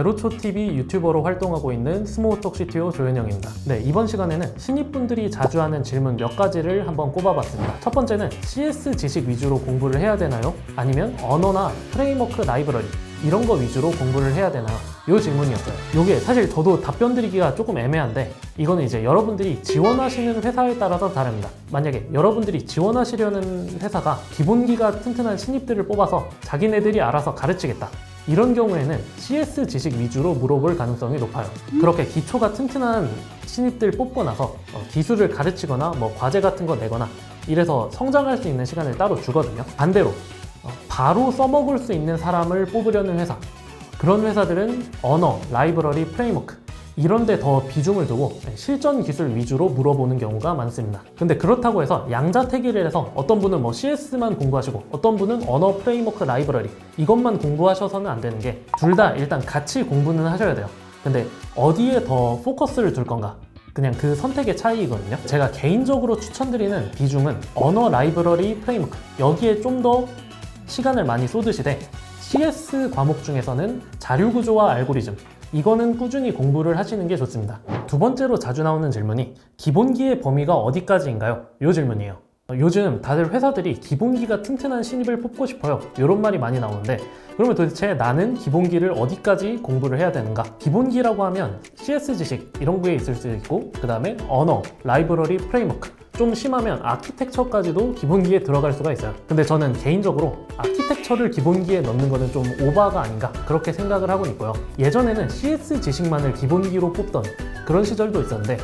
제로초TV 유튜버로 활동하고 있는 스모우톡 CTO 조현영입니다. 네, 이번 시간에는 신입분들이 자주 하는 질문 몇 가지를 한번 꼽아봤습니다. 첫 번째는 CS 지식 위주로 공부를 해야 되나요? 아니면 언어나 프레임워크 라이브러리 이런 거 위주로 공부를 해야 되나요? 이 질문이었어요. 이게 사실 저도 답변 드리기가 조금 애매한데 이거는 이제 여러분들이 지원하시는 회사에 따라서 다릅니다. 만약에 여러분들이 지원하시려는 회사가 기본기가 튼튼한 신입들을 뽑아서 자기네들이 알아서 가르치겠다, 이런 경우에는 CS 지식 위주로 물어볼 가능성이 높아요. 그렇게 기초가 튼튼한 신입들 뽑고 나서 기술을 가르치거나 뭐 과제 같은 거 내거나 이래서 성장할 수 있는 시간을 따로 주거든요. 반대로 바로 써먹을 수 있는 사람을 뽑으려는 회사, 그런 회사들은 언어, 라이브러리, 프레임워크 이런 데 더 비중을 두고 실전 기술 위주로 물어보는 경우가 많습니다. 근데 그렇다고 해서 양자택일을 해서 어떤 분은 뭐 CS만 공부하시고 어떤 분은 언어, 프레임워크, 라이브러리 이것만 공부하셔서는 안 되는 게, 둘 다 일단 같이 공부는 하셔야 돼요. 근데 어디에 더 포커스를 둘 건가? 그냥 그 선택의 차이거든요. 제가 개인적으로 추천드리는 비중은 언어, 라이브러리, 프레임워크 여기에 좀 더 시간을 많이 쏟으시되, CS 과목 중에서는 자료구조와 알고리즘 이거는 꾸준히 공부를 하시는 게 좋습니다. 두 번째로 자주 나오는 질문이 기본기의 범위가 어디까지인가요? 이 질문이에요. 요즘 다들 회사들이 기본기가 튼튼한 신입을 뽑고 싶어요 이런 말이 많이 나오는데, 그러면 도대체 나는 기본기를 어디까지 공부를 해야 되는가? 기본기라고 하면 CS 지식 이런 거에 있을 수 있고, 그 다음에 언어, 라이브러리, 프레임워크, 좀 심하면 아키텍처까지도 기본기에 들어갈 수가 있어요. 근데 저는 개인적으로 아키텍처를 기본기에 넣는 거는 좀 오바가 아닌가 그렇게 생각을 하고 있고요. 예전에는 CS 지식만을 기본기로 뽑던 그런 시절도 있었는데,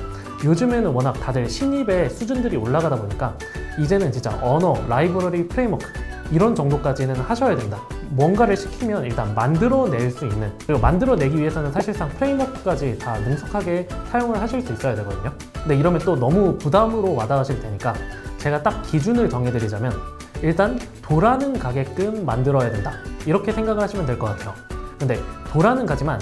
요즘에는 워낙 다들 신입의 수준들이 올라가다 보니까 이제는 진짜 언어, 라이브러리, 프레임워크 이런 정도까지는 하셔야 된다. 뭔가를 시키면 일단 만들어낼 수 있는, 그리고 만들어내기 위해서는 사실상 프레임워크까지 다 능숙하게 사용을 하실 수 있어야 되거든요. 근데 이러면 또 너무 부담으로 와닿으실 테니까 제가 딱 기준을 정해드리자면, 일단 돌아는 가게끔 만들어야 된다 이렇게 생각을 하시면 될 것 같아요. 근데 돌아는 가지만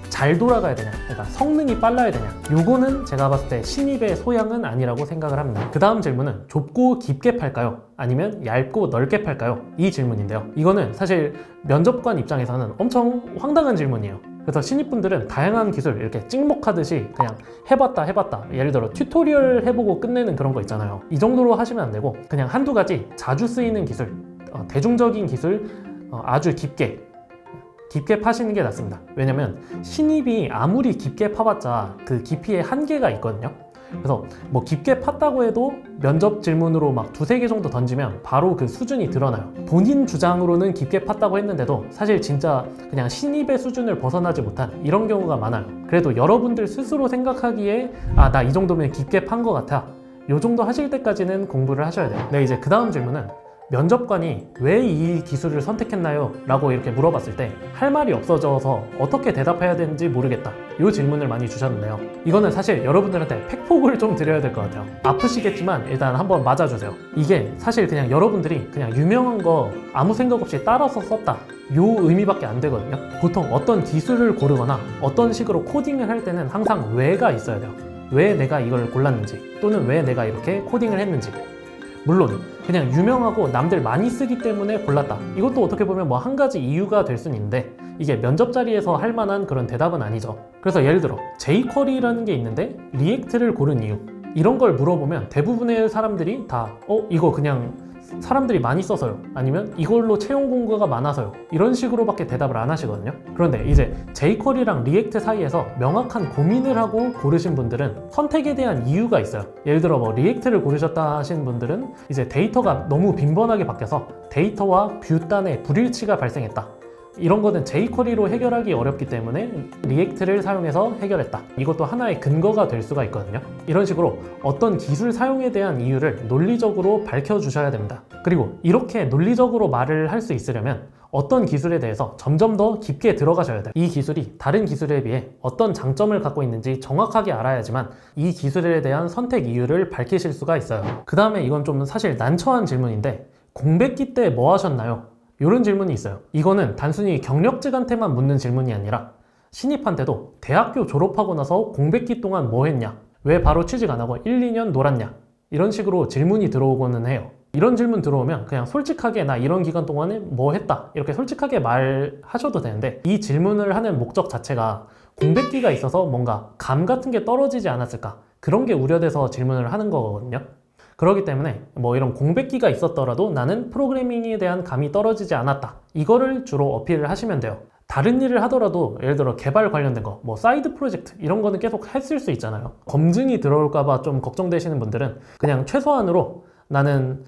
잘 돌아가야 되냐, 그러니까 성능이 빨라야 되냐, 요거는 제가 봤을 때 신입의 소양은 아니라고 생각을 합니다. 그 다음 질문은 좁고 깊게 팔까요? 아니면 얇고 넓게 팔까요? 이 질문인데요. 이거는 사실 면접관 입장에서는 엄청 황당한 질문이에요. 그래서 신입분들은 다양한 기술 이렇게 찍먹하듯이 그냥 해봤다 예를 들어 튜토리얼 해보고 끝내는 그런 거 있잖아요. 이 정도로 하시면 안 되고 그냥 한두 가지 자주 쓰이는 기술, 대중적인 기술 아주 깊게 파시는 게 낫습니다. 왜냐면 신입이 아무리 깊게 파봤자 그 깊이에 한계가 있거든요. 그래서 뭐 깊게 팠다고 해도 면접 질문으로 막 두세 개 정도 던지면 바로 그 수준이 드러나요. 본인 주장으로는 깊게 팠다고 했는데도 사실 진짜 그냥 신입의 수준을 벗어나지 못한 이런 경우가 많아요. 그래도 여러분들 스스로 생각하기에 나 이 정도면 깊게 판 것 같아, 요 정도 하실 때까지는 공부를 하셔야 돼요. 네, 이제 그 다음 질문은 면접관이 왜 이 기술을 선택했나요? 라고 이렇게 물어봤을 때 할 말이 없어져서 어떻게 대답해야 되는지 모르겠다, 이 질문을 많이 주셨는데요. 이거는 사실 여러분들한테 팩폭을 좀 드려야 될 것 같아요. 아프시겠지만 일단 한번 맞아주세요. 이게 사실 그냥 여러분들이 그냥 유명한 거 아무 생각 없이 따라서 썼다, 요 의미밖에 안 되거든요. 보통 어떤 기술을 고르거나 어떤 식으로 코딩을 할 때는 항상 왜가 있어야 돼요. 왜 내가 이걸 골랐는지, 또는 왜 내가 이렇게 코딩을 했는지. 물론 그냥 유명하고 남들 많이 쓰기 때문에 골랐다, 이것도 어떻게 보면 뭐 한 가지 이유가 될 수는 있는데 이게 면접 자리에서 할 만한 그런 대답은 아니죠. 그래서 예를 들어 jQuery라는 게 있는데 리액트를 고른 이유, 이런 걸 물어보면 대부분의 사람들이 다 이거 그냥 사람들이 많이 써서요, 아니면 이걸로 채용 공고가 많아서요, 이런 식으로밖에 대답을 안 하시거든요. 그런데 이제 jQuery랑 리액트 사이에서 명확한 고민을 하고 고르신 분들은 선택에 대한 이유가 있어요. 예를 들어 뭐 리액트를 고르셨다 하신 분들은 이제 데이터가 너무 빈번하게 바뀌어서 데이터와 뷰 단에 불일치가 발생했다, 이런 거는 jQuery로 해결하기 어렵기 때문에 리액트를 사용해서 해결했다, 이것도 하나의 근거가 될 수가 있거든요. 이런 식으로 어떤 기술 사용에 대한 이유를 논리적으로 밝혀주셔야 됩니다. 그리고 이렇게 논리적으로 말을 할 수 있으려면 어떤 기술에 대해서 점점 더 깊게 들어가셔야 돼요. 이 기술이 다른 기술에 비해 어떤 장점을 갖고 있는지 정확하게 알아야지만 이 기술에 대한 선택 이유를 밝히실 수가 있어요. 그 다음에 이건 좀 사실 난처한 질문인데, 공백기 때 뭐 하셨나요? 이런 질문이 있어요. 이거는 단순히 경력직한테만 묻는 질문이 아니라 신입한테도 대학교 졸업하고 나서 공백기 동안 뭐 했냐, 왜 바로 취직 안 하고 1, 2년 놀았냐, 이런 식으로 질문이 들어오고는 해요. 이런 질문 들어오면 그냥 솔직하게 나 이런 기간 동안에 뭐 했다 이렇게 솔직하게 말하셔도 되는데, 이 질문을 하는 목적 자체가 공백기가 있어서 뭔가 감 같은 게 떨어지지 않았을까, 그런 게 우려돼서 질문을 하는 거거든요. 그렇기 때문에 뭐 이런 공백기가 있었더라도 나는 프로그래밍에 대한 감이 떨어지지 않았다, 이거를 주로 어필을 하시면 돼요. 다른 일을 하더라도 예를 들어 개발 관련된 거, 뭐 사이드 프로젝트 이런 거는 계속 했을 수 있잖아요. 검증이 들어올까 봐 좀 걱정되시는 분들은 그냥 최소한으로 나는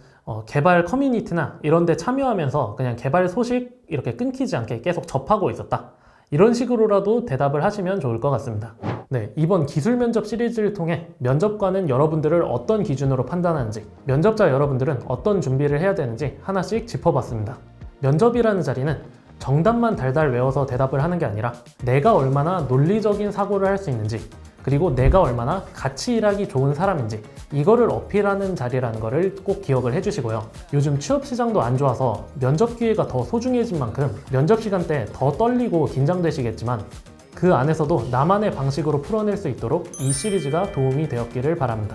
개발 커뮤니티나 이런 데 참여하면서 그냥 개발 소식 이렇게 끊기지 않게 계속 접하고 있었다, 이런 식으로라도 대답을 하시면 좋을 것 같습니다. 네, 이번 기술 면접 시리즈를 통해 면접관은 여러분들을 어떤 기준으로 판단하는지, 면접자 여러분들은 어떤 준비를 해야 되는지 하나씩 짚어봤습니다. 면접이라는 자리는 정답만 달달 외워서 대답을 하는 게 아니라 내가 얼마나 논리적인 사고를 할 수 있는지, 그리고 내가 얼마나 같이 일하기 좋은 사람인지, 이거를 어필하는 자리라는 거를 꼭 기억을 해주시고요. 요즘 취업 시장도 안 좋아서 면접 기회가 더 소중해진 만큼 면접 시간 때 더 떨리고 긴장되시겠지만, 그 안에서도 나만의 방식으로 풀어낼 수 있도록 이 시리즈가 도움이 되었기를 바랍니다.